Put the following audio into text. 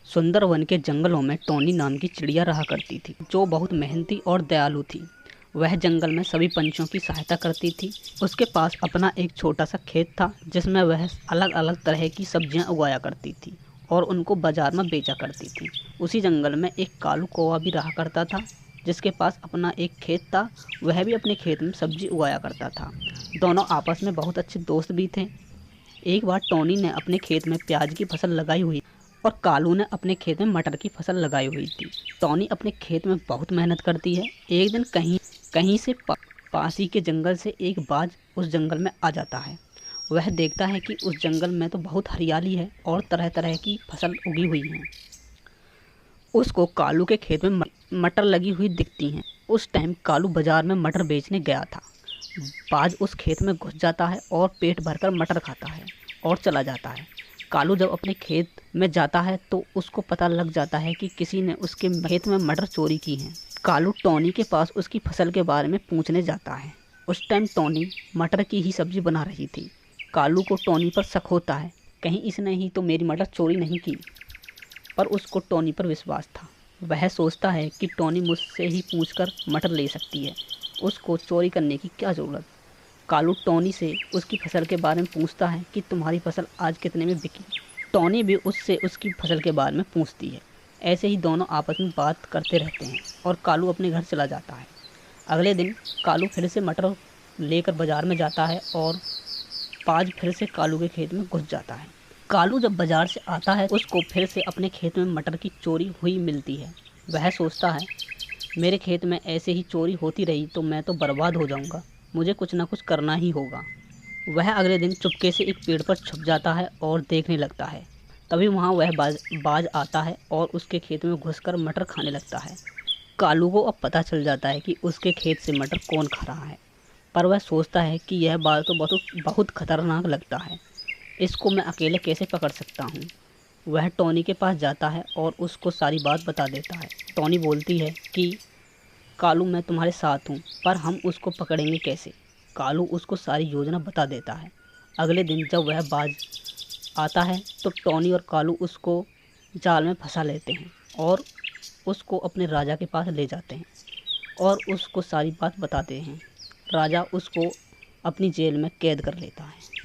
सुंदरवन के जंगलों में टोनी नाम की चिड़िया रहा करती थी, जो बहुत मेहनती और दयालु थी। वह जंगल में सभी पंछियों की सहायता करती थी। उसके पास अपना एक छोटा सा खेत था, जिसमें वह अलग अलग तरह की सब्जियां उगाया करती थी और उनको बाजार में बेचा करती थी। उसी जंगल में एक कालू कौवा भी रहा करता था, जिसके पास अपना एक खेत था। वह भी अपने खेत में सब्जी उगाया करता था। दोनों आपस में बहुत अच्छे दोस्त भी थे। एक बार टोनी ने अपने खेत में प्याज की फसल लगाई हुई और कालू ने अपने खेत में मटर की फसल लगाई हुई थी। टोनी अपने खेत में बहुत मेहनत करती है। एक दिन कहीं से पास ही के जंगल से एक बाज उस जंगल में आ जाता है। वह देखता है कि उस जंगल में तो बहुत हरियाली है और तरह तरह की फसल उगी हुई है। उसको कालू के खेत में मटर लगी हुई दिखती हैं। उस टाइम कालू बाजार में मटर बेचने गया था। बाज उस खेत में घुस जाता है और पेट भरकर मटर खाता है और चला जाता है। कालू जब अपने खेत में जाता है तो उसको पता लग जाता है कि किसी ने उसके खेत में मटर चोरी की हैं। कालू टोनी के पास उसकी फसल के बारे में पूछने जाता है। उस टाइम टोनी मटर की ही सब्जी बना रही थी। कालू को टोनी पर शक होता है, कहीं इसने ही तो मेरी मटर चोरी नहीं की। पर उसको टोनी पर विश्वास था। वह सोचता है कि टोनी मुझसे ही पूछकर मटर ले सकती है, उसको चोरी करने की क्या ज़रूरत। कालू टोनी से उसकी फसल के बारे में पूछता है कि तुम्हारी फसल आज कितने में बिकी। टोनी भी उससे उसकी फसल के बारे में पूछती है। ऐसे ही दोनों आपस में बात करते रहते हैं और कालू अपने घर चला जाता है। अगले दिन कालू फिर से मटर लेकर बाजार में जाता है और बाज फिर से कालू के खेत में घुस जाता है। कालू जब बाजार से आता है, उसको फिर से अपने खेत में मटर की चोरी हुई मिलती है। वह सोचता है, मेरे खेत में ऐसे ही चोरी होती रही तो मैं तो बर्बाद हो जाऊंगा, मुझे कुछ ना कुछ करना ही होगा। वह अगले दिन चुपके से एक पेड़ पर छुप जाता है और देखने लगता है। तभी वहाँ वह बाज आता है और उसके खेत में घुसकर मटर खाने लगता है। कालू को अब पता चल जाता है कि उसके खेत से मटर कौन खा रहा है, पर वह सोचता है कि यह बात तो बहुत खतरनाक लगता है, इसको मैं अकेले कैसे पकड़ सकता हूँ। वह टोनी के पास जाता है और उसको सारी बात बता देता है। टोनी बोलती है कि कालू मैं तुम्हारे साथ हूँ, पर हम उसको पकड़ेंगे कैसे। कालू उसको सारी योजना बता देता है। अगले दिन जब वह बाज आता है तो टोनी और कालू उसको जाल में फंसा लेते हैं और उसको अपने राजा के पास ले जाते हैं और उसको सारी बात बताते हैं। राजा उसको अपनी जेल में कैद कर लेता है।